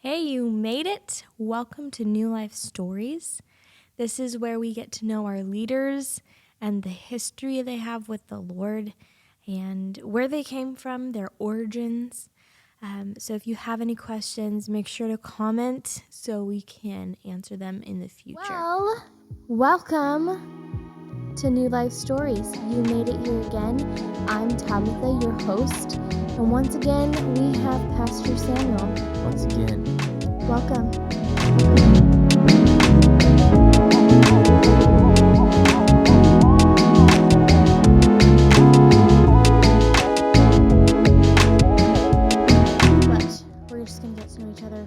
Hey, you made it! Welcome to New Life Stories. This is where we get to know our leaders and the history they have with the Lord and where they came from, their origins. So if you have any questions, make sure to comment so we can answer them in the future. Well, welcome to New Life Stories. You made it here again. I'm Tabitha, your host. And once again, we have Pastor Samuel. Once again. Welcome. But we're just going to get to know each other.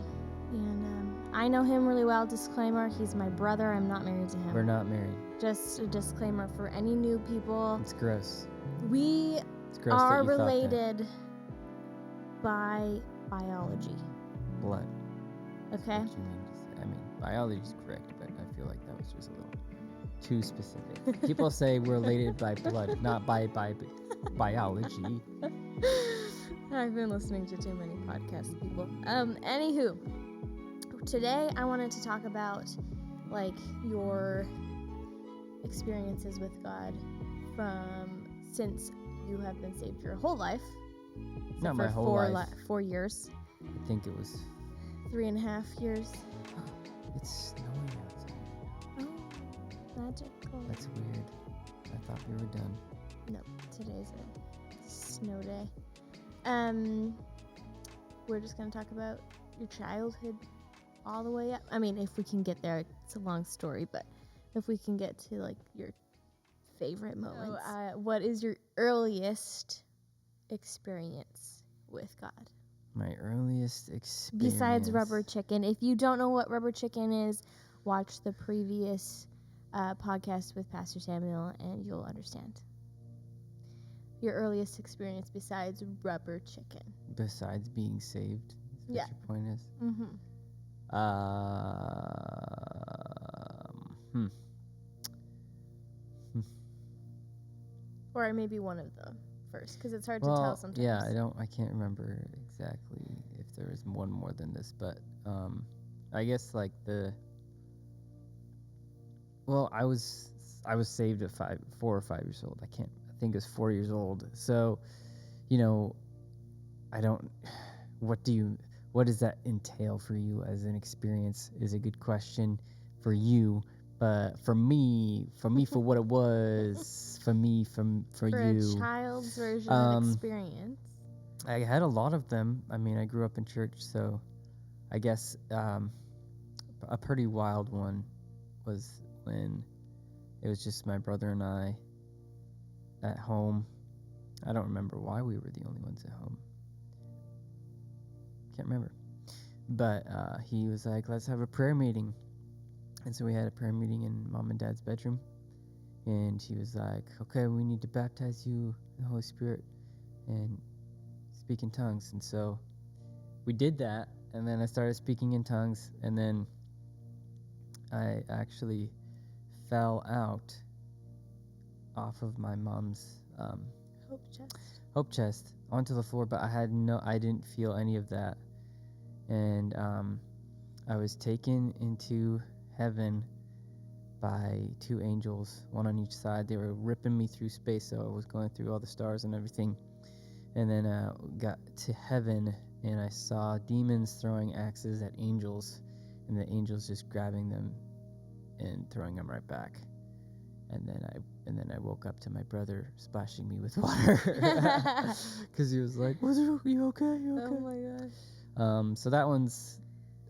And I know him really well. Disclaimer, he's my brother. I'm not married to him. We're not married. Just a disclaimer for any new people. It's gross. We It's gross are that you related by biology. Blood. Okay? That's what you mean to say. I mean, biology is correct, but I feel like that was just a little too specific. People say we're related by blood, not by biology. I've been listening to too many podcasts, people. Anywho, today I wanted to talk about, your experiences with God from since you have been saved your whole life. Not my whole life. 4 years. I think it was 3.5 years. It's snowing outside. Oh, magical. That's weird. I thought we were done. No, today's a snow day. We're just going to talk about your childhood all the way up. I mean, if we can get there, it's a long story, but if we can get to, your favorite moments. So, what is your earliest experience with God? My earliest experience. Besides rubber chicken. If you don't know what rubber chicken is, watch the previous podcast with Pastor Samuel and you'll understand. Your earliest experience besides rubber chicken. Besides being saved, is what your point is? Mm-hmm. Or maybe one of them first, because it's hard to tell sometimes. Yeah, I can't remember exactly if there was one more than this, but I guess I was saved at 4 or 5 years old. I think it was 4 years old. So, what does that entail for you as an experience is a good question for you. But for me, for what it was, for you. For a child's version of experience. I had a lot of them. I mean, I grew up in church, so I guess a pretty wild one was when it was just my brother and I at home. I don't remember why we were the only ones at home. Can't remember. But he was like, let's have a prayer meeting. And so we had a prayer meeting in Mom and Dad's bedroom. And he was like, okay, we need to baptize you in the Holy Spirit and speak in tongues. And so we did that. And then I started speaking in tongues. And then I actually fell out off of my mom's hope chest onto the floor. But I didn't feel any of that. And I was taken into heaven by 2 angels, one on each side. They were ripping me through space, so I was going through all the stars and everything. And then I got to heaven, and I saw demons throwing axes at angels, and the angels just grabbing them and throwing them right back. And then I woke up to my brother splashing me with water because he was like, "You okay? You okay?" Oh my gosh. So that one's,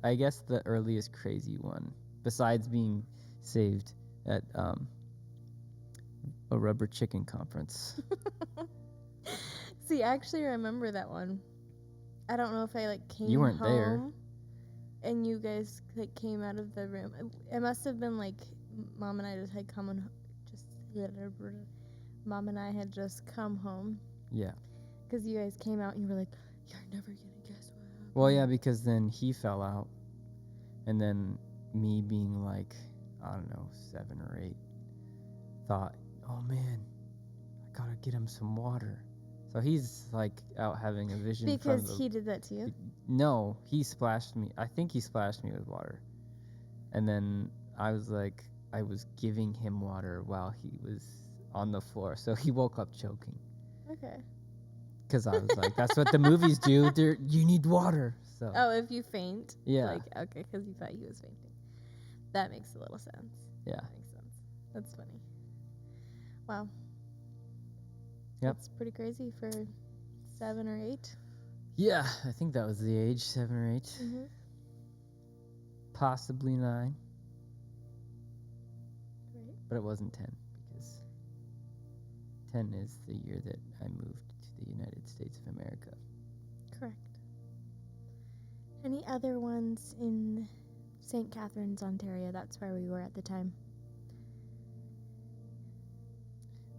I guess, the earliest crazy one, besides being saved at a rubber chicken conference. See, I actually remember that one. I don't know if I came home. You weren't there. And you guys came out of the room. It must have been Mom and I just had Mom and I had just come home. Yeah. Because you guys came out and you were like, "You're never gonna guess what happened." Well, yeah, because then he fell out, and then me being I don't know, 7 or 8, thought, oh man, I gotta get him some water. So he's like out having a vision Because from he did that to you? No, he splashed me. I think he splashed me with water. And then I was giving him water while he was on the floor. So he woke up choking. Okay. Because I was like, that's what the movies do. You need water. So. Oh, if you faint? Yeah. Like, okay, because you thought he was fainting. That makes a little sense. Yeah. That makes sense. That's funny. Wow. Yep. That's pretty crazy for 7 or 8. Yeah, I think that was the age, 7 or 8. Mm-hmm. Possibly 9. Great. But it wasn't 10 because 10 is the year that I moved to the United States of America. Correct. Any other ones in St. Catharines, Ontario? That's where we were at the time.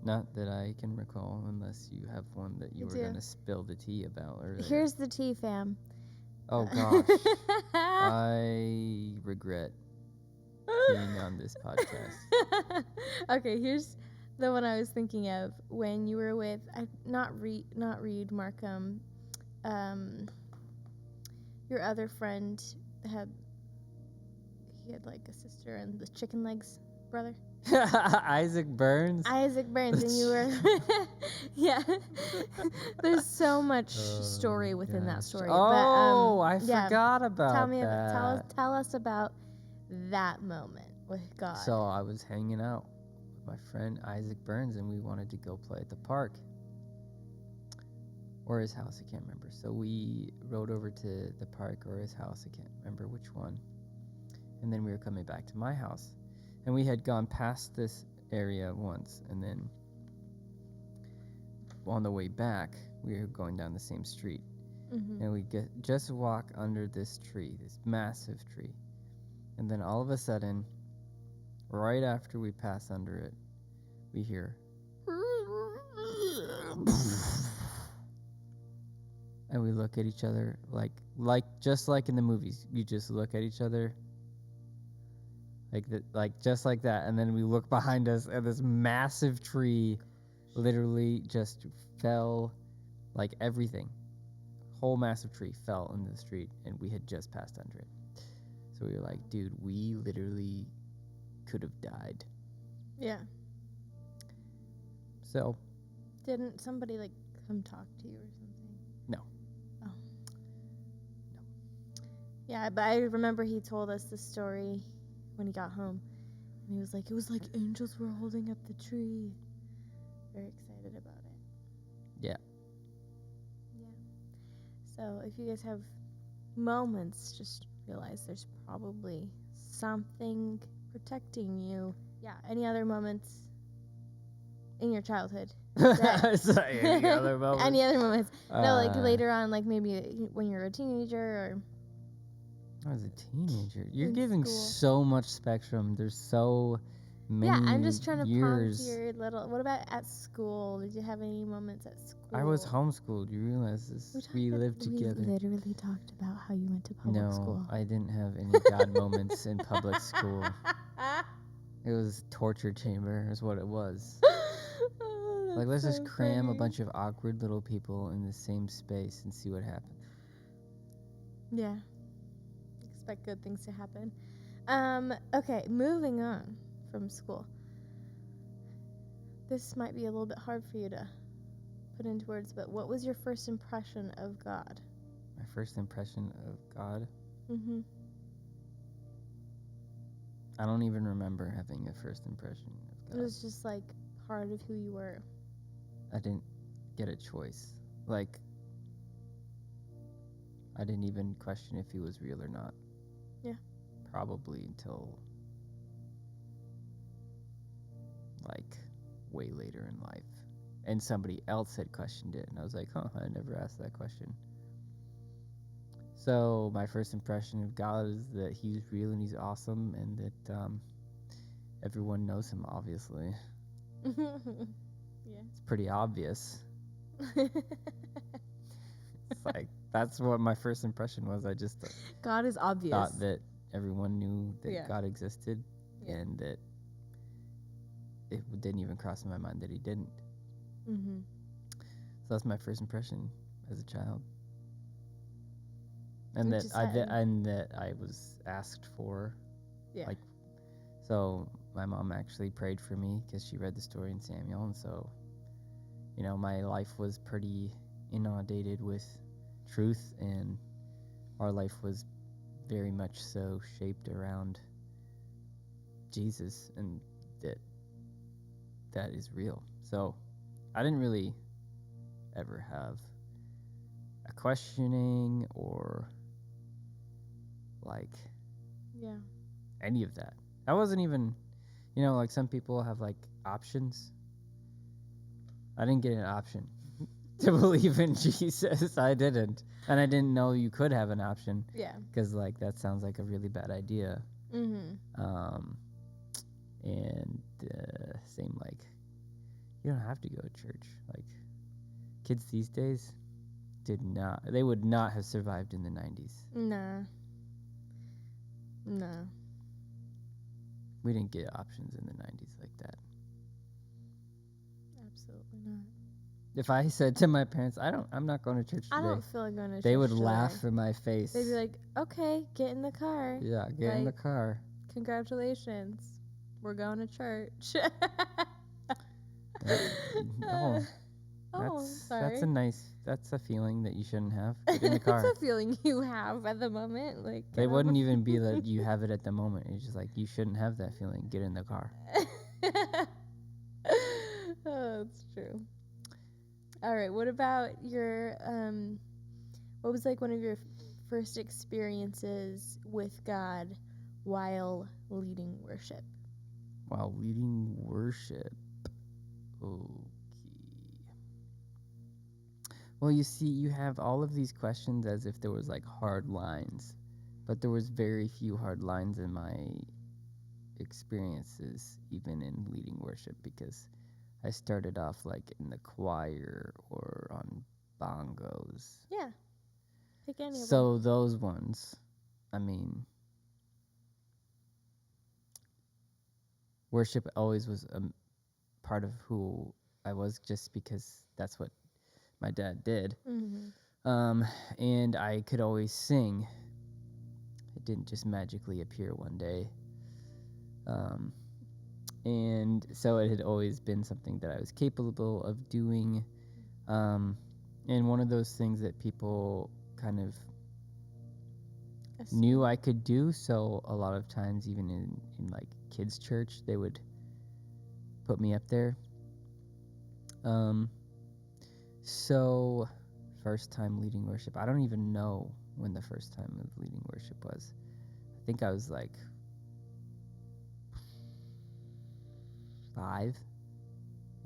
Not that I can recall, unless you have one that you were going to spill the tea about earlier. Here's the tea, fam. Oh, gosh. I regret being on this podcast. Okay, here's the one I was thinking of when you were with, not Reed, Markham, your other friend he had like a sister and the chicken legs brother. Isaac Burns, and you were yeah. There's so much story within that story. Oh, but, I forgot about that. Tell us about that moment with God. So I was hanging out with my friend Isaac Burns, and we wanted to go play at the park or his house. I can't remember. So we rode over to the park or his house. I can't remember which one. And then we were coming back to my house. And we had gone past this area once, and then on the way back, we were going down the same street. Mm-hmm. And we just walk under this tree, this massive tree. And then all of a sudden, right after we pass under it, we hear and we look at each other like just like in the movies. You just look at each other like just like that, and then we look behind us, and this massive tree literally just fell, like everything. Whole massive tree fell into the street, and we had just passed under it. So we were like, dude, we literally could have died. Yeah. So. Didn't somebody like come talk to you or something? No. Oh. No. Yeah, but I remember he told us the story when he got home, and he was like, it was like angels were holding up the tree. Very excited about it. Yeah. Yeah. So if you guys have moments, just realize there's probably something protecting you. Yeah. Any other moments in your childhood? Sorry, any other moments? Any other moments? No, like later on, like maybe when you're a teenager or. I was a teenager. You're in giving school. so much spectrum. There's so many Yeah, I'm just trying to years. prompt your little. What about at school? Did you have any moments at school? I was homeschooled. You realize this? We lived together. We literally talked about how you went to public school. No, I didn't have any God moments in public school. It was torture chamber is what it was. Oh, like, let's so just cram funny. a bunch of awkward little people in the same space and see what happens. Yeah. Expect good things to happen. Okay, moving on from school. This might be a little bit hard for you to put into words, but what was your first impression of God? My first impression of God? Mm-hmm. I don't even remember having a first impression of God. It was just like part of who you were. I didn't get a choice. Like, I didn't even question if he was real or not. Yeah. Probably until, like, way later in life. And somebody else had questioned it, and I was like, I never asked that question. So my first impression of God is that he's real and he's awesome, and that everyone knows him, obviously. Yeah. It's pretty obvious. It's like, that's what my first impression was. I just God is obvious. thought that everyone knew that Yeah. God existed, Yeah. and that it didn't even cross my mind that he didn't. Mm-hmm. So that's my first impression as a child. And Which that is I sad. and that I was asked for. Yeah. Like, so my mom actually prayed for me because she read the story in Samuel, and so, you know, my life was pretty inundated with truth, and our life was very much so shaped around Jesus, and that is real. So I didn't really ever have a questioning or like Yeah. any of that. I wasn't even, you know, like some people have like options. I didn't get an option to believe in Jesus. I didn't. And I didn't know you could have an option Yeah. because, like, that sounds like a really bad idea. Mm-hmm. And same, like, you don't have to go to church. Like, kids these days they would not have survived in the 90s. Nah. No. We didn't get options in the 90s like that. Absolutely not. If I said to my parents, I'm not going to church today, I don't feel like going to church. they would today. laugh in my face. They'd be like, okay, get in the car. yeah, get in the car. Congratulations. We're going to church. No. Sorry. That's a feeling that you shouldn't have. Get in the car. It's a feeling you have at the moment. Like, They wouldn't even be that you have it at the moment. It's just like, you shouldn't have that feeling. Get in the car. Oh, that's true. All right. What about your what was like one of your first experiences with God while leading worship? While leading worship. Okay. Well, you see, you have all of these questions as if there was like hard lines, but there was very few hard lines in my experiences, even in leading worship, because I started off like in the choir or on bongos. Yeah. Pick any of them. So those ones, I mean, worship always was a part of who I was, just because that's what my dad did. Mm-hmm. And I could always sing. It didn't just magically appear one day. And so it had always been something that I was capable of doing. And one of those things that people kind of knew I could do. So a lot of times, even in like kids' church, they would put me up there. So first time leading worship, I don't even know when the first time of leading worship was. I think I was like 5,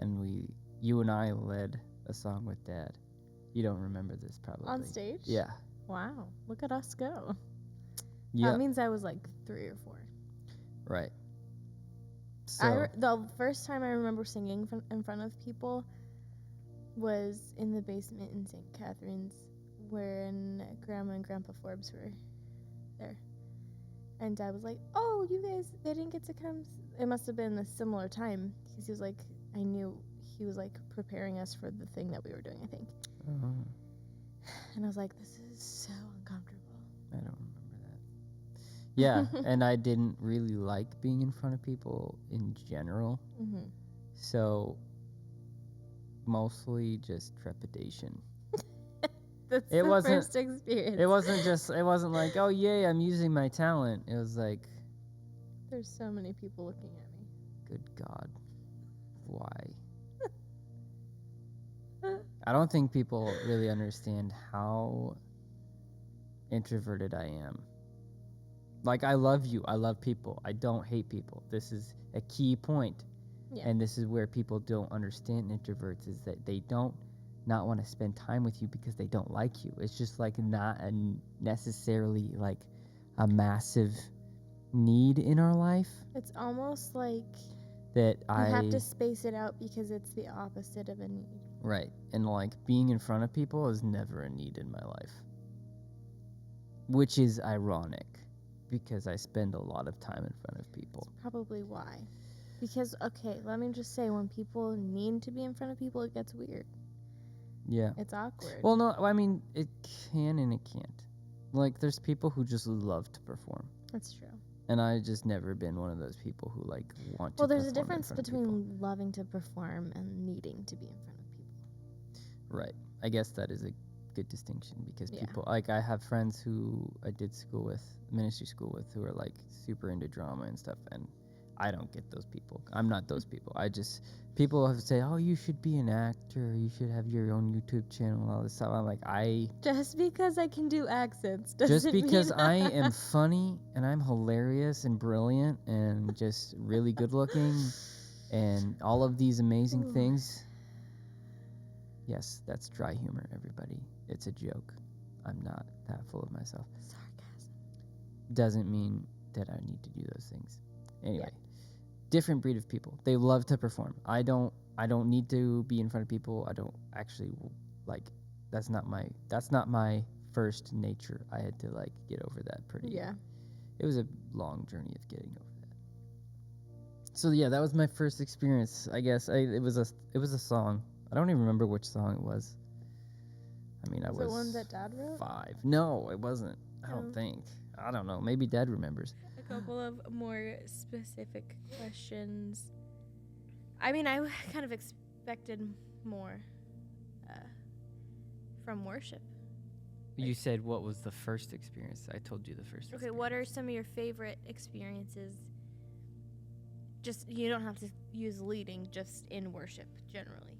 and you and I led a song with Dad. You don't remember this probably. On stage? Yeah. Wow. Look at us go. Yeah. That means I was like 3 or 4. Right. So the first time I remember singing in front of people was in the basement in St. Catherine's, when Grandma and Grandpa Forbes were there. And Dad was like, oh, you guys, they didn't get to come. It must have been a similar time, because he was like, I knew he was like preparing us for the thing that we were doing, I think. And I was like, this is so uncomfortable. I don't remember that. Yeah, and I didn't really like being in front of people in general. Mm-hmm. So mostly just trepidation. That's the first experience. It wasn't like, oh yay, I'm using my talent. It was like, there's so many people looking at me. Good God, why? I don't think people really understand how introverted I am. Like, I love you. I love people. I don't hate people. This is a key point. Yeah. And this is where people don't understand introverts, is that they don't not want to spend time with you because they don't like you. It's just like not necessarily like a massive need in our life. It's almost like that you have to space it out because it's the opposite of a need. Right. And like being in front of people is never a need in my life. Which is ironic, because I spend a lot of time in front of people. That's probably why. Because, okay, let me just say, when people need to be in front of people, it gets weird. Yeah. It's awkward. Well, no, I mean, it can and it can't. Like, there's people who just love to perform. That's true. And I just never been one of those people who, like, want to Well, there's a perform in difference front of people. between loving to perform and needing to be in front of people. Right. I guess that is a good distinction because Yeah. people, like, I have friends who I did school with, ministry school with, who are, like, super into drama and stuff, and I don't get those people. I'm not those people. People have said, oh, you should be an actor, you should have your own YouTube channel, and all this stuff. I'm like, Just because I can do accents doesn't just because mean I am funny and I'm hilarious and brilliant and just really good looking and all of these amazing things. Yes, that's dry humor, everybody. It's a joke. I'm not that full of myself. Sarcasm. Doesn't mean that I need to do those things. Anyway, different breed of people. They love to perform. I don't need to be in front of people. I don't actually like that's not my first nature. I had to like get over that pretty. Yeah. It was a long journey of getting over that. So yeah, that was my first experience. I guess it was a song. I don't even remember which song it was. I mean, I was the one that Dad wrote? 5. No, it wasn't. I don't think. I don't know. Maybe Dad remembers. A couple of more specific questions. I mean, I kind of expected more from worship. You said what was the first experience? I told you the first experience. Okay, what are some of your favorite experiences? Just, you don't have to use leading, just in worship, generally.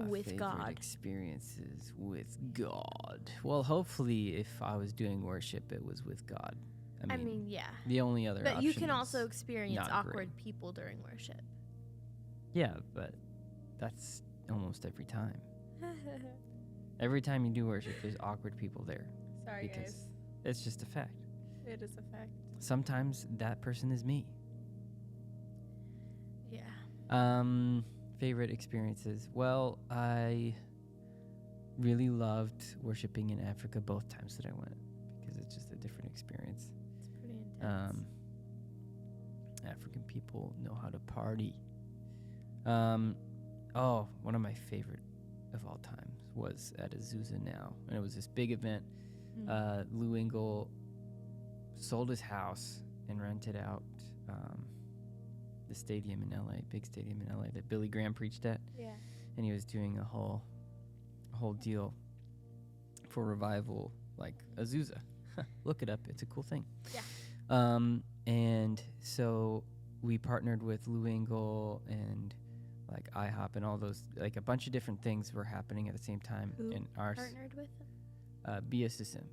With favorite God. experiences with God. Well, hopefully, if I was doing worship, it was with God. I mean, yeah. The only other But you option can is also experience not awkward great. people during worship. Yeah, but that's almost every time. Every time you do worship, there's awkward people there. Sorry, because guys. it's just a fact. It is a fact. Sometimes that person is me. Yeah. Favorite experiences. Well, I really loved worshiping in Africa both times that I went because it's just a different experience. It's pretty intense. African people know how to party. One of my favorite of all time was at Azusa Now, and it was this big event. Lou Engle sold his house and rented out the stadium in LA, big stadium in LA that Billy Graham preached at. Yeah. And he was doing a whole deal for revival, like Azusa. Look it up; it's a cool thing. Yeah. And so we partnered with Lou Engle and like IHOP and all those, like a bunch of different things were happening at the same time. Who in our partnered with them? BSSM,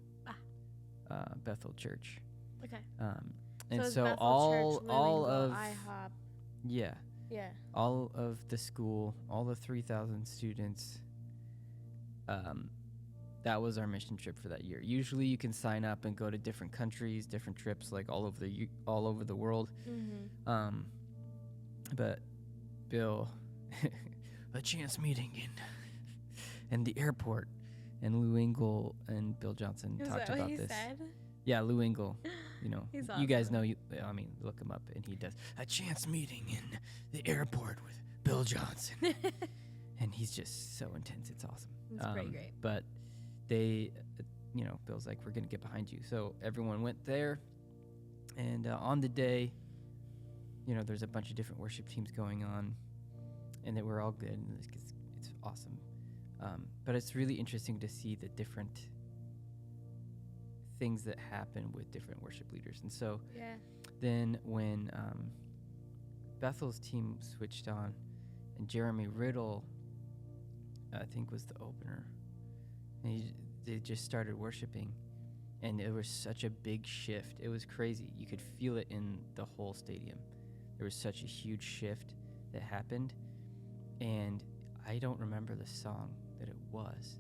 Bethel Church. Okay. And it's so Bethel all Church, Lou all Engle, of IHOP. yeah. Yeah. All of the school, all the 3,000 students, that was our mission trip for that year. Usually you can sign up and go to different countries, different trips, like all over the world. Mm-hmm. But Bill, a chance meeting in the airport, and Lou Engle and Bill Johnson talked that about what he this. said? Yeah, Lou Engle, you know, He's you guys awesome. know. Look him up, and he does a chance meeting in the airport with Bill Johnson, and he's just so intense. It's awesome. It's pretty great. But they, Bill's like, we're gonna get behind you. So everyone went there, and on the day, there's a bunch of different worship teams going on, and they were all good. And it's awesome. But it's really interesting to see the different things that happen with different worship leaders. And so Yeah. then when Bethel's team switched on and Jeremy Riddle, I think, was the opener, and they just started worshiping, and it was such a big shift. It was crazy. You could feel it in the whole stadium. There was such a huge shift that happened, and I don't remember the song that it was,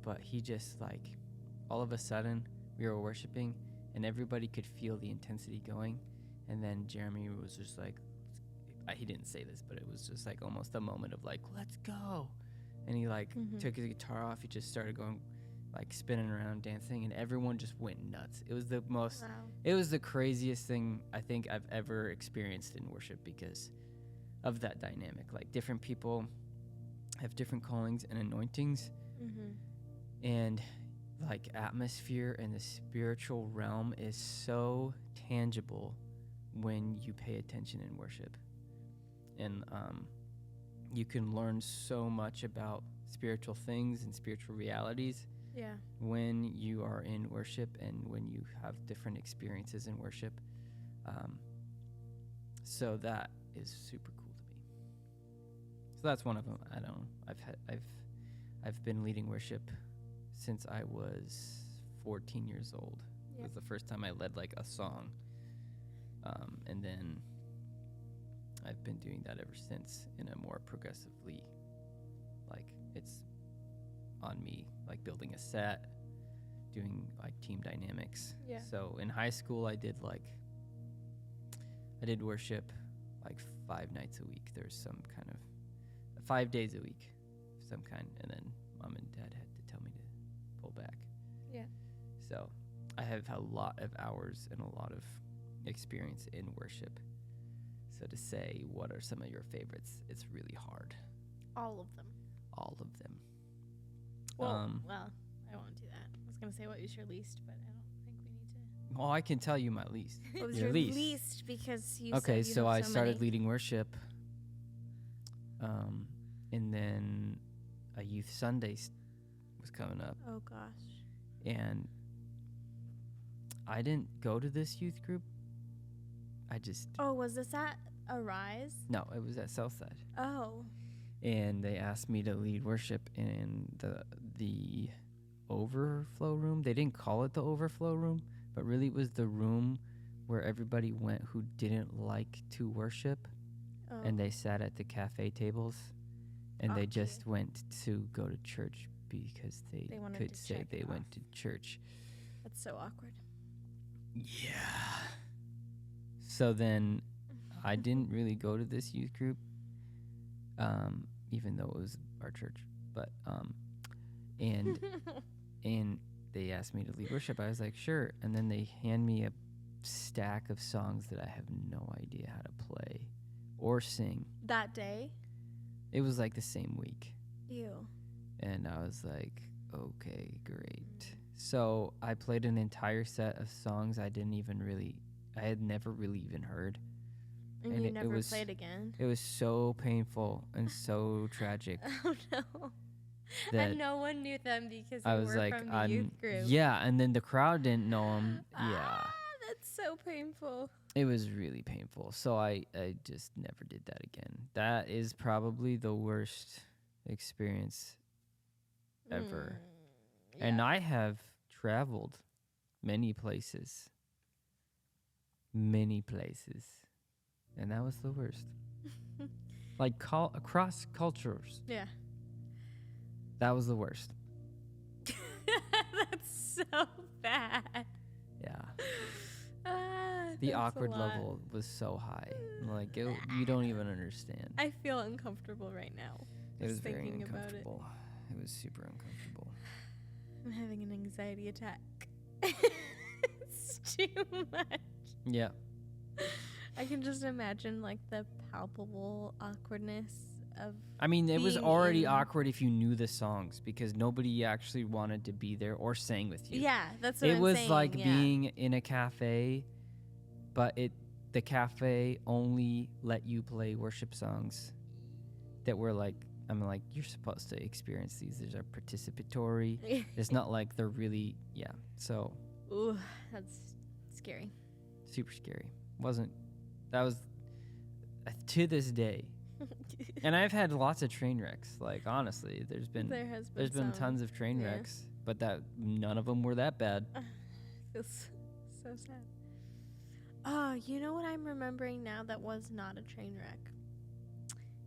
but he just, like, all of a sudden we were worshiping and everybody could feel the intensity going, and then Jeremy was just like, he didn't say this, but it was just like almost a moment of like, let's go. And he like took his guitar off, he just started going, like, spinning around, dancing, and everyone just went nuts. It was the most It was the craziest thing I think I've ever experienced in worship because of that dynamic. Like, different people have different callings and anointings, Mm-hmm. and like atmosphere and the spiritual realm is so tangible when you pay attention in worship. And you can learn so much about spiritual things and spiritual realities Yeah. when you are in worship and when you have different experiences in worship. So that is super cool to me. So that's one of them. I don't know. I've been leading worship since I was 14 years old. It was the first time I led like a song. And then I've been doing that ever since in a more progressively, like it's on me, like building a set, doing like team dynamics. Yeah. So in high school, I did worship like 5 nights a week. There's some kind of 5 days a week, some kind. And then mom and dad had to tell me to pull back. Yeah. So I have a lot of hours and a lot of experience in worship. So to say what are some of your favorites, it's really hard. All of them. All of them. Well, I won't do that. I was gonna say what was your least, but I don't think we need to. Well, I can tell you my least. What was your least? Because you Okay, said you so have I so started many. leading worship, and then a youth Sunday was coming up, Oh gosh. and I didn't go to this youth group. Oh, was this at Arise? No, it was at Southside. Oh. And they asked me to lead worship in the overflow room. They didn't call it the overflow room, but really it was the room where everybody went who didn't like to worship, Oh. and they sat at the cafe tables, and they Okay. just went to go to church because they wanted could to say check they it went off. to church. That's so awkward. Yeah. So then I didn't really go to this youth group, even though it was our church. But and they asked me to lead worship. I was like, sure. And then they hand me a stack of songs that I have no idea how to play or sing. That day? It was like the same week. Ew. And I was like, okay, great. So I played an entire set of songs I had never really even heard. And And you it never was- played again? It was so painful and so tragic Oh no. that And no one knew them because they I was were like, from the youth group. yeah, and then the crowd didn't know him. Yeah, Ah, that's so painful. it was really painful. So I just never did that again. That is probably the worst experience ever. And I have traveled many places, and that was the worst. Like across cultures, Yeah. that was the worst. That's so bad. Yeah. Ah, The that's a awkward lot. level was so high. Like, you don't even understand. I feel uncomfortable right now. It was just very thinking about it. uncomfortable. It was super uncomfortable. I'm having an anxiety attack. It's too much. Yeah. I can just imagine like the palpable awkwardness of. I mean, it was Being already in- awkward if you knew the songs because nobody actually wanted to be there or sang with you. Yeah, that's what It I'm was saying. like yeah. being in a cafe, but the cafe only let you play worship songs that were like, I'm like, you're supposed to experience these. These are participatory. It's not like they're really, yeah. So Ooh, that's scary. super scary. That was to this day. And I've had lots of train wrecks. Like, honestly, there's been There's been tons of train yeah. wrecks, but none of them were that bad. Feels so sad. Oh, you know what I'm remembering now that was not a train wreck?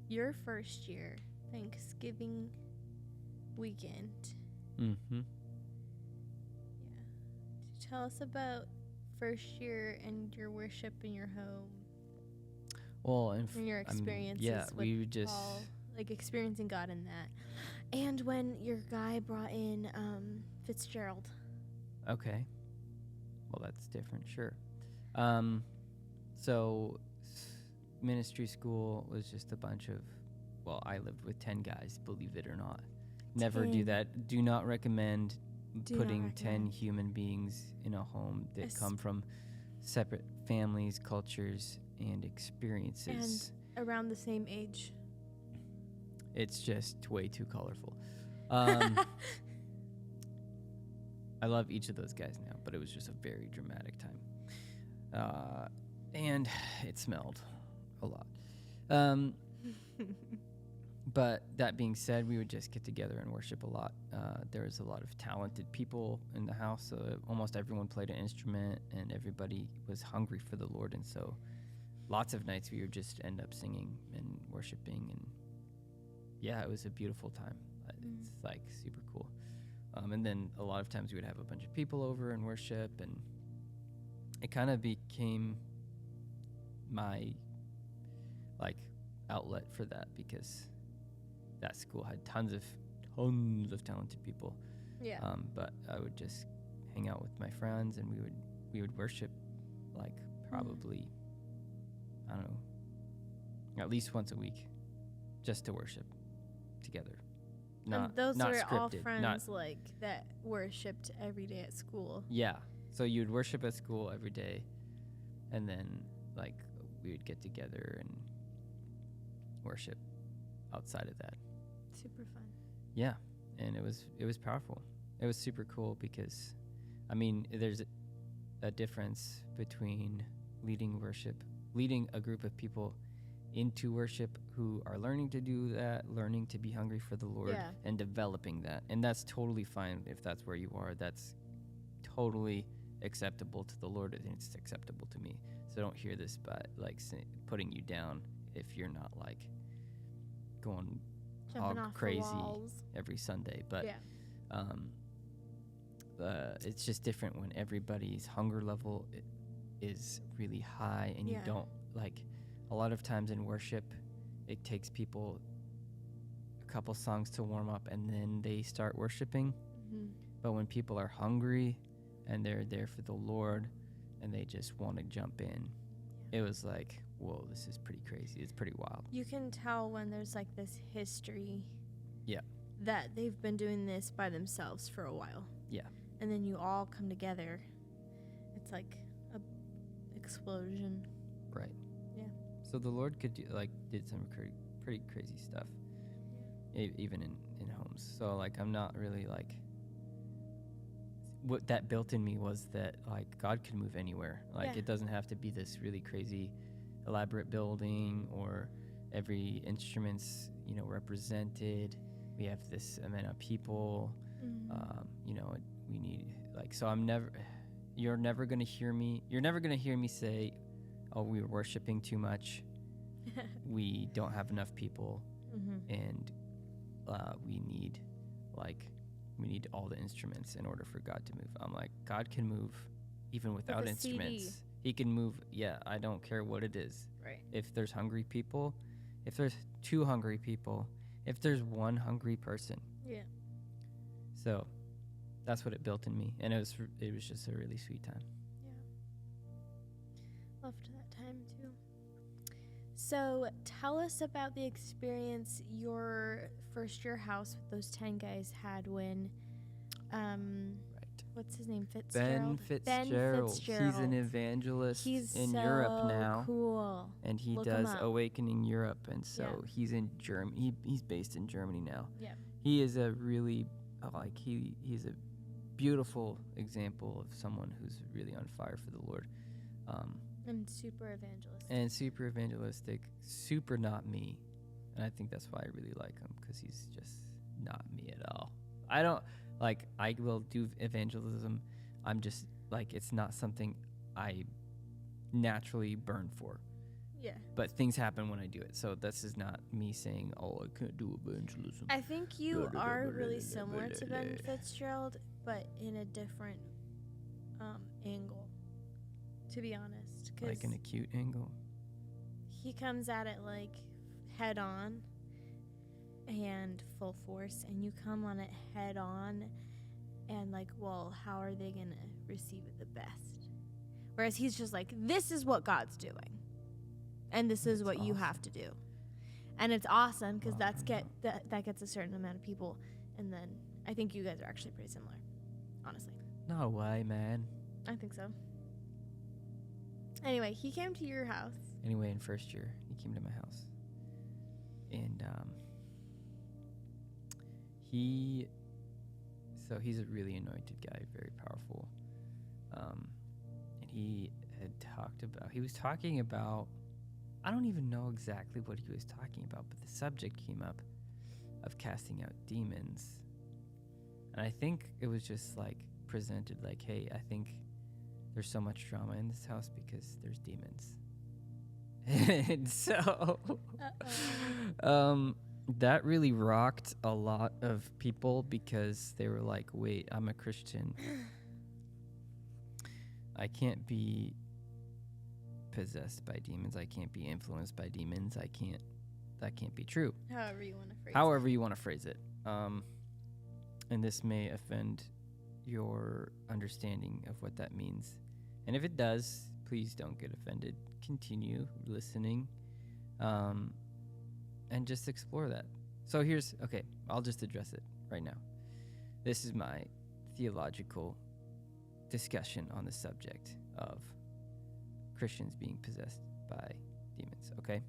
Your first year, Thanksgiving weekend. Mm-hmm. Yeah. Tell us about first year and your worship in your home Well, and your experiences yeah, with we just Paul, like experiencing God in that. And when your guy brought in Fitzgerald. okay. Well, that's different, sure. So ministry school was just a bunch of well, I lived with 10 guys, believe it or not. Never do 10. that. Do not recommend Do not putting 10 recommend. human beings in a home that Es- come from separate families, cultures, and experiences. Around the same age. It's just way too colorful. I love each of those guys now, but it was just a very dramatic time. And it smelled a lot. But that being said, we would just get together and worship a lot. There was a lot of talented people in the house, so almost everyone played an instrument, and everybody was hungry for the Lord. And so lots of nights we would just end up singing and worshiping, and yeah, it was a beautiful time. It's like super cool. And then a lot of times we would have a bunch of people over and worship, and it kind of became my like outlet for that, because that school had tons of talented people. Yeah. But I would just hang out with my friends, and we would worship like probably I don't know, at least once a week, just to worship together. Not and those not were scripted, all not friends like that worshipped every day at school. yeah. So you'd worship at school every day, and then like we would get together and worship outside of that. Super fun. Yeah, and it was powerful. It was super cool because, I mean, there's a difference between leading a group of people into worship who are learning to do that, learning to be hungry for the Lord, Yeah. and developing that. And that's totally fine if that's where you are. That's totally acceptable to the Lord, and it's acceptable to me. So don't hear this by like putting you down if you're not like going Jumping hog off crazy the walls. every Sunday. But Yeah. it's just different when everybody's hunger level is really high, and you Yeah. don't like. A lot of times in worship, it takes people a couple songs to warm up, and then they start worshiping. Mhm. But when people are hungry and they're there for the Lord and they just want to jump in, it was like, whoa, this is pretty crazy. It's pretty wild. You can tell when there's like this history. Yeah. That they've been doing this by themselves for a while. Yeah. And then you all come together. It's like a explosion. Right. Yeah. So the Lord did some pretty crazy stuff, even in homes. So like I'm not really like, what that built in me was that like God can move anywhere. Like Yeah. it doesn't have to be this really crazy, elaborate building or every instrument's represented. We have this amount of people. We need you're never gonna hear me say, oh, we were worshiping too much, we don't have enough people, and we need all the instruments in order for God to move. I'm like, God can move even without a instruments. CD. He can move. Yeah, I don't care what it is. Right. If there's hungry people, if there's 2 hungry people, if there's 1 hungry person. Yeah. So that's what it built in me, and it was just a really sweet time. Yeah. Loved that time too. So tell us about the experience your first year house with those 10 guys had when, Right. what's his name? Ben Fitzgerald. Fitzgerald. He's an evangelist He's in so Europe now. cool. And he Look him does up. Awakening Europe, and so Yeah. he's in Germany. He's based in Germany now. Yeah. He is a really he's a beautiful example of someone who's really on fire for the Lord, And super evangelist. and super evangelistic, super not me. And I think that's why I really like him, because he's just not me at all. I will do evangelism. I'm just like, it's not something I naturally burn for. Yeah. But things happen when I do it. So this is not me saying, oh, I can't do evangelism. I think you are really similar to Ben Fitzgerald, but in a different angle, to be honest. 'Cause Like an acute angle. he comes at it like head on and full force, and you come on it head on and like, well, how are they going to receive it the best? Whereas he's just like, this is what God's doing, and this is That's what you awesome. have to do. And it's awesome because Well, that gets a certain amount of people. And then I think you guys are actually pretty similar, honestly. No way, man. I think so. Anyway, he came to your house. Anyway, in first year, he came to my house. And he's a really anointed guy, very powerful. And he was talking about, I don't even know exactly what he was talking about, but the subject came up of casting out demons. And I think it was just like presented like, hey, I think there's so much drama in this house because there's demons. And so that really rocked a lot of people because they were like, wait, I'm a Christian. I can't be possessed by demons. I can't be influenced by demons. That can't be true. However you want to phrase However you want to phrase it. And this may offend your understanding of what that means. And if it does, please don't get offended. Continue listening and just explore that. So I'll just address it right now. This is my theological discussion on the subject of Christians being possessed by demons, okay?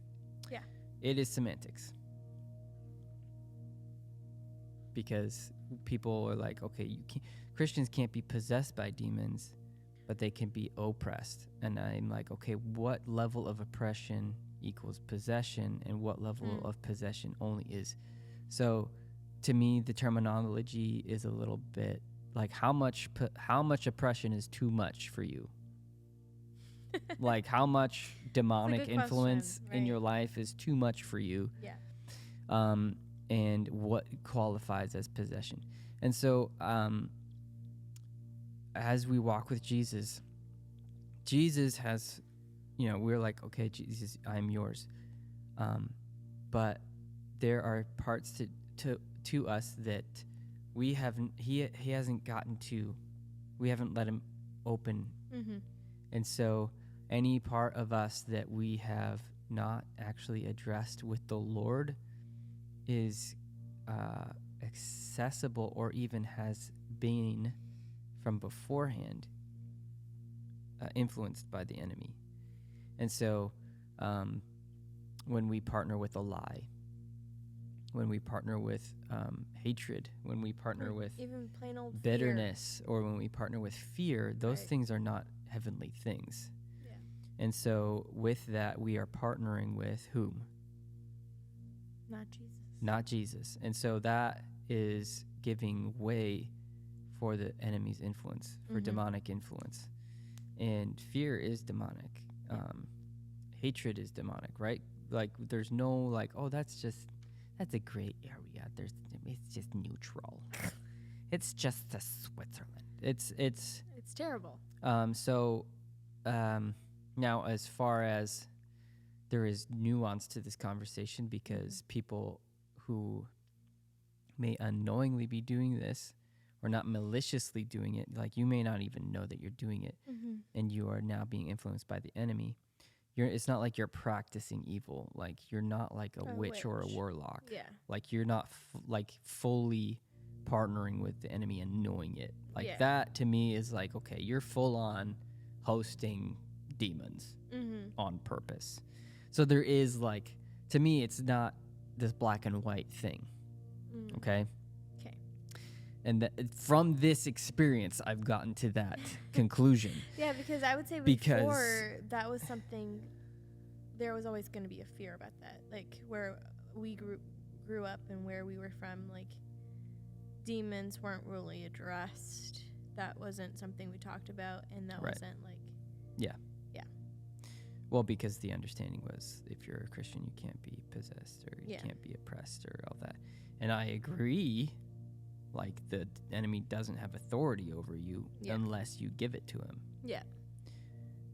Yeah. It is semantics. Because people are like, okay, Christians can't be possessed by demons, but they can be oppressed. And I'm like, okay, what level of oppression equals possession, and what level of possession only is? So to me, the terminology is a little bit like, how much oppression is too much for you? Like, how much demonic influence in your life is too much for you? Yeah. And what qualifies as possession. And so as we walk with Jesus has, we're like, okay, Jesus, I'm yours. But there are parts to us that he hasn't gotten to. We haven't let him open. Mm-hmm. And so any part of us that we have not actually addressed with the Lord is accessible, or even has been from beforehand influenced by the enemy. And so when we partner with a lie, when we partner with hatred, when we partner with even plain old bitterness, or when we partner with fear, those Right. things are not heavenly things. Yeah. And so with that, we are partnering with whom? Not Jesus. Not Jesus. And so that is giving way for the enemy's influence, for demonic influence. And fear is demonic. Hatred is demonic, right? Like, there's no like, oh, that's a gray area. It's just neutral. It's just a Switzerland. It's terrible. Now, as far as there is nuance to this conversation, because people who may unknowingly be doing this, or not maliciously doing it, like, you may not even know that you're doing it, and you are now being influenced by the enemy. It's not like you're practicing evil. Like, you're not like a witch or a warlock. Yeah. Like, you're not fully partnering with the enemy and knowing it. Like, that to me is like, okay, you're full on hosting demons on purpose. So there is, like, to me, it's not this black and white thing. Okay. And from this experience, I've gotten to that conclusion. Yeah, because I would say before that was something, there was always going to be a fear about that. Like, where we grew up and where we were from, like, demons weren't really addressed. That wasn't something we talked about, and that wasn't like... Yeah. Yeah. Well, because the understanding was, if you're a Christian, you can't be possessed, or you can't be oppressed, or all that. And I agree. Like, the enemy doesn't have authority over you unless you give it to him. Yeah.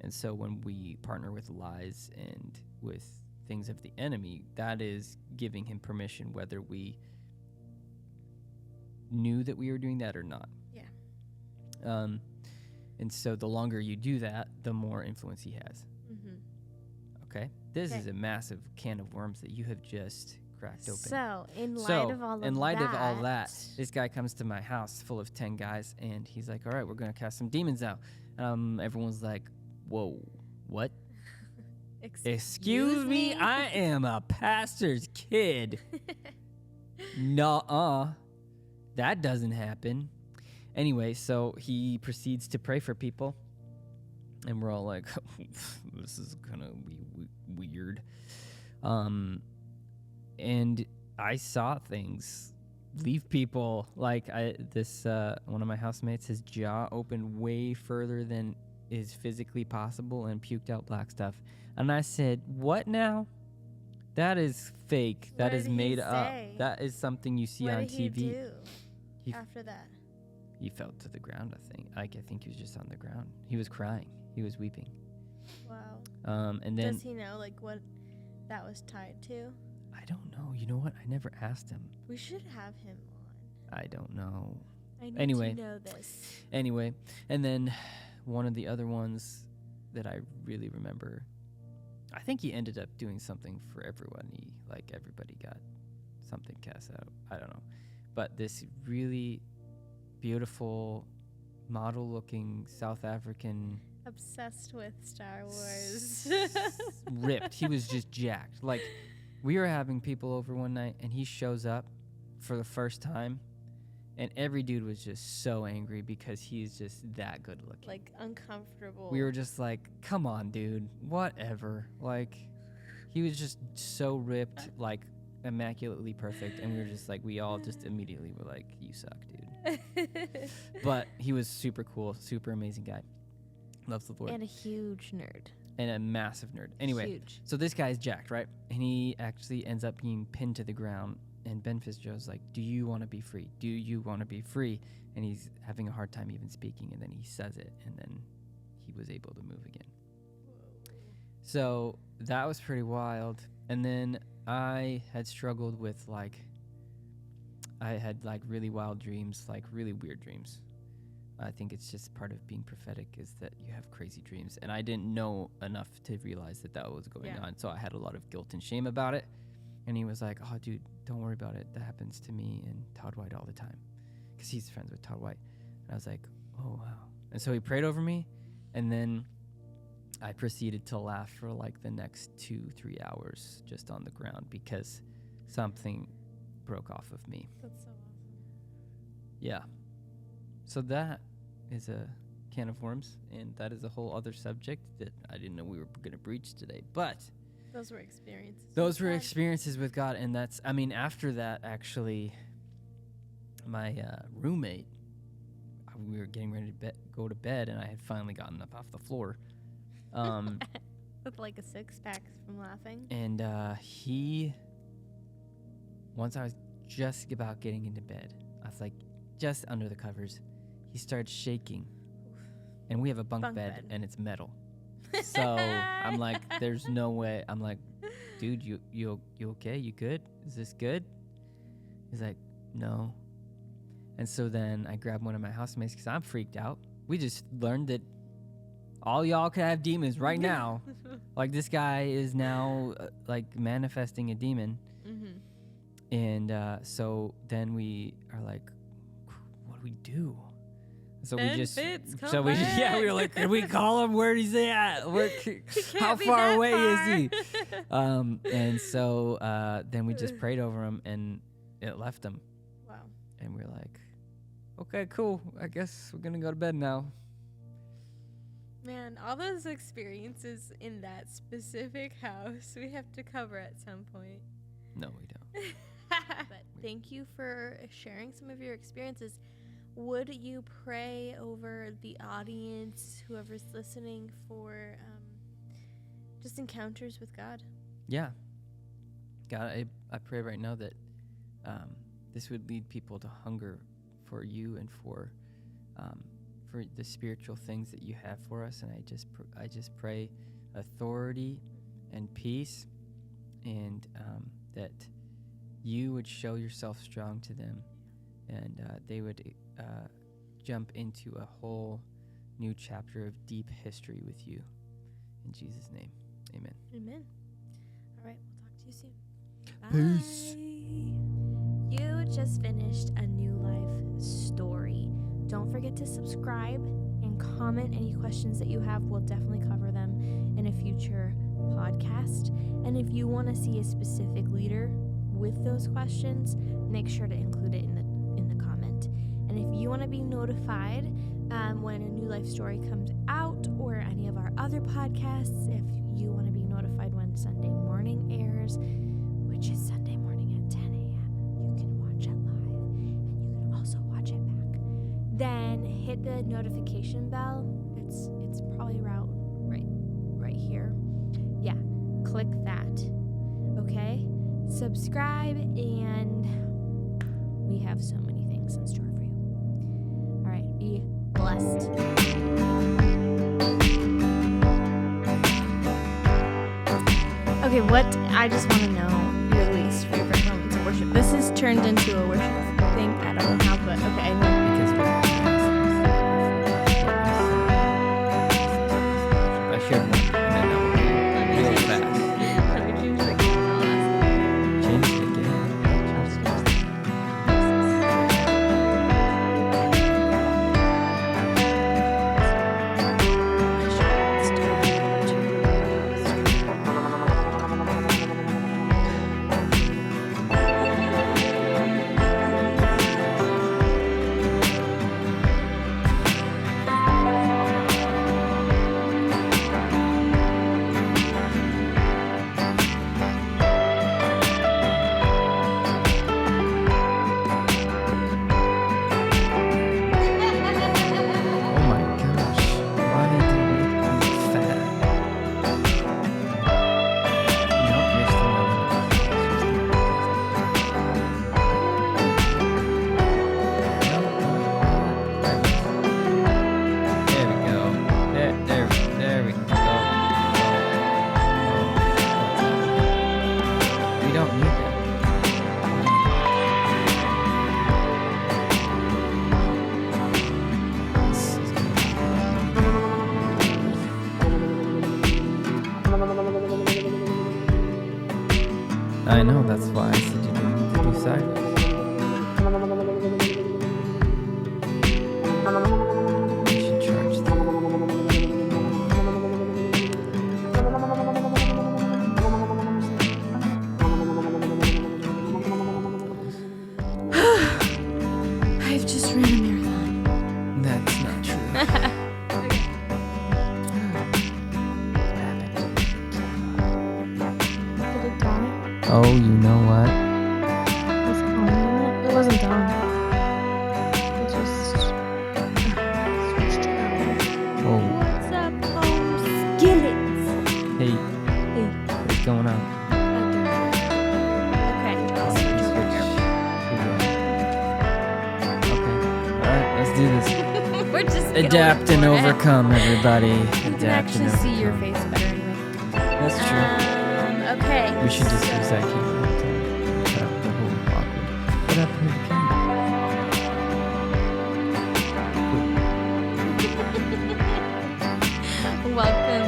And so when we partner with lies and with things of the enemy, that is giving him permission, whether we knew that we were doing that or not. Yeah. And so the longer you do that, the more influence he has. Okay, this Okay. is a massive can of worms that you have just cracked open. So, in light So, of all of in light of all that, that, this guy comes to my house full of 10 guys, and he's like, all right, we're going to cast some demons out. Everyone's like, whoa, what? Excuse me? I am a pastor's kid. Nuh-uh. That doesn't happen. Anyway, so he proceeds to pray for people, and we're all like, this is going to be weird. And I saw things leave people. Like one of my housemates, his jaw opened way further than is physically possible and puked out black stuff. And I said, what now? That is fake. That is made up. That is something you see on TV. What did he do after that? He fell to the ground, I think. I think he was just on the ground. He was crying. He was weeping. Wow. And then does he know like what that was tied to? I don't know. You know what? I never asked him. We should have him on. I don't know. I need Anyway. to know this. Anyway, and then one of the other ones that I really remember, I think he ended up doing something for everyone. Everybody got something cast out. I don't know. But this really beautiful, model-looking South African... Obsessed with Star Wars. Ripped. He was just jacked. Like, we were having people over one night, and he shows up for the first time, and every dude was just so angry because he's just that good looking. Like, uncomfortable. We were just like, come on, dude. Whatever. Like, he was just so ripped, like, immaculately perfect, and we were just like, we all just immediately were like, you suck, dude. But he was super cool, super amazing guy. Loves the Lord. And a huge nerd. And a massive nerd. Anyway, Huge. So this guy's jacked, right? And he actually ends up being pinned to the ground. And Ben Fitzgerald's like, do you want to be free? Do you want to be free? And he's having a hard time even speaking. And then he says it. And then he was able to move again. Whoa. So that was pretty wild. And then I had struggled with I had really wild dreams, really weird dreams. I think it's just part of being prophetic is that you have crazy dreams. And I didn't know enough to realize that was going on. So I had a lot of guilt and shame about it. And he was like, oh, dude, don't worry about it. That happens to me and Todd White all the time. Because he's friends with Todd White. And I was like, oh, wow. And so he prayed over me. And then I proceeded to laugh for the next 2-3 hours just on the ground because something broke off of me. That's so awesome. Yeah. So that is a can of worms, and that is a whole other subject that I didn't know we were going to breach today. But those were experiences. Those were experiences with God, and after that, actually, my roommate, we were getting ready to go to bed, and I had finally gotten up off the floor. With a six-pack from laughing. And once I was just about getting into bed, I was just under the covers, he started shaking. And we have a bunk bed, and it's metal. So I'm like, there's no way. I'm like, dude, you okay? You good? Is this good? He's like, no. And so then I grabbed one of my housemates because I'm freaked out. We just learned that all y'all can have demons right now. This guy is now manifesting a demon. Mm-hmm. And so then we are like, what do we do? So Ben we just, Fitz, we were like, can we call him? Where is he at? How far away is he? And so then we just prayed over him, and it left him. Wow. And we're like, okay, cool. I guess we're gonna go to bed now. Man, all those experiences in that specific house, we have to cover at some point. No, we don't. But thank you for sharing some of your experiences. Would you pray over the audience, whoever's listening, for just encounters with God? Yeah. God, I pray right now that this would lead people to hunger for you and for the spiritual things that you have for us. And I just pray authority and peace, and that you would show yourself strong to them, and they would jump into a whole new chapter of deep history with you. In Jesus' name. Amen. Amen. All right, we'll talk to you soon. Peace. Bye. You just finished a New Life story. Don't forget to subscribe and comment any questions that you have. We'll definitely cover them in a future podcast. And if you want to see a specific leader with those questions, make sure to include it in the comment. And if you want to be notified when a New Life story comes out, or any of our other podcasts, if you want to be notified when Sunday morning airs, which is Sunday morning at 10 a.m., you can watch it live, and you can also watch it back. Then hit the notification bell. It's probably right here. Yeah, click that. Okay? Subscribe, and we have so many things in store for you. All right, be blessed. Okay, I just want to know your least favorite moments of worship. This has turned into a worship thing. I don't know how, but okay. Because I shared one, and then I'll do real fast. Change it again. Oh my gosh. Why did they make me fat? Nope, you're still on There we go. There we go. We don't need that. This is I know, that's why I said you didn't need to do sideways. You should charge that. I've just ran a marathon. That's not true. Did it die? Oh, you know what? Was it on it? It wasn't done. It just switched around. Oh, What's up, home skillets? hey, Hey, what's going on? okay, I'll switch over here. Okay, alright, let's do this. We're just Adapt going and for it. overcome, everybody. You can Adapt actually and see your overcome. face better anyway. That's true. Okay. We should just so- use that keyboard to cut out the whole awkward. Get up here, Welcome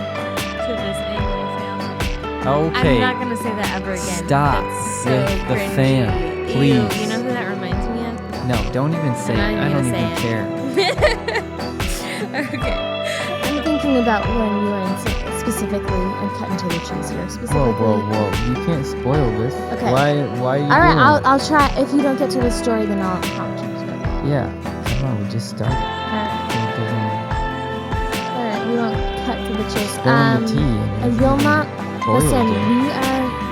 to this angle family. Okay. I'm not gonna say that ever again. Stop That's so with the cringy. fan, Ew, please. you know who that reminds me of? No, don't even say I'm it. not I don't even even gonna care. Okay. I'm thinking about when you were in specifically and cut into the cheese here. Specifically. Whoa. You can't spoil this. Okay. Why are you All right, doing it? I'll try. If you don't get to the story, then I'll prompt you. Yeah. Come on, we just started. All It right, we won't cut to the chase. doesn't spill the tea. I And will not. boiled Listen, it.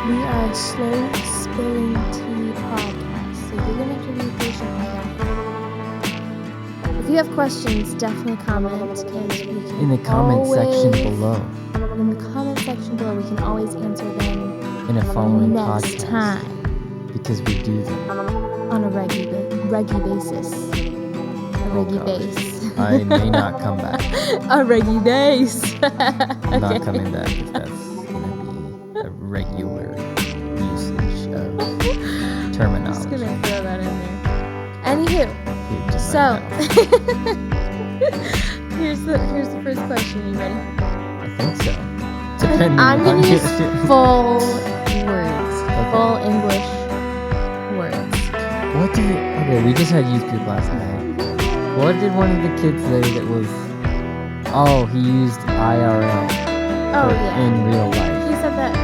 we are a slow spilling tea podcast, so you're gonna have to be patient with that. If you have questions, definitely comment because we can In the comment section always- below. In the comment section below, we can always answer them In a following next podcast. time Because we do them. on a reggae basis. A reggae gosh. base. I may not come back. A reggae base. I'm not coming back if that's going to be a regular usage of Just terminology. gonna throw that in there. Anywho, Dude, just so right now. here's the first question. You ready? I think so. Depending I'm on gonna you. use full words, Okay. full English words. What did okay, we just had youth group last night. What did one of the kids say that was oh, he used IRL Oh for yeah, in real life. he said that.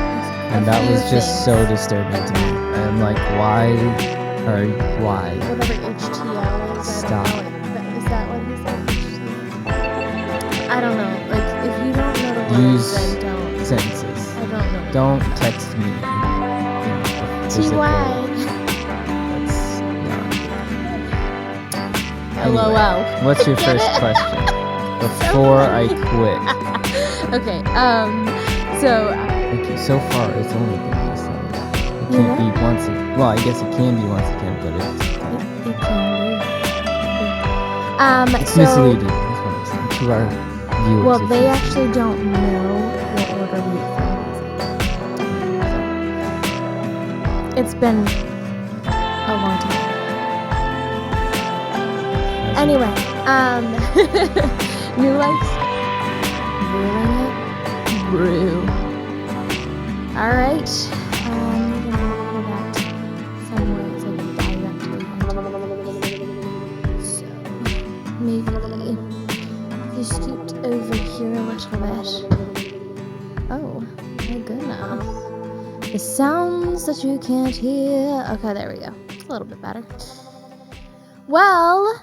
And that was just so disturbing to me. I'm like, why? Whatever HTL is. Stop. I don't know. Is that what he said? I don't know. Like, if you don't know the words, Use then don't. sentences. I don't know. Don't text me. There's a TY. goal. That's not. LOL. What's your Get first it? question? Before I quit. Okay. So. Thank you. So far, it's only been this long. It You can't be once. Well, I guess it can be once again, but It it's so, misleading. That's what I'm saying to our viewers. well, if they you- actually don't know what order we film these in. So, it's been a long time. Anyway, New Life's ruling it. Brew. All right. We're gonna put that somewhere it's like directly. So maybe if you scoot over here a little bit. Oh my goodness. The sounds that you can't hear. Okay, there we go. It's a little bit better. Well,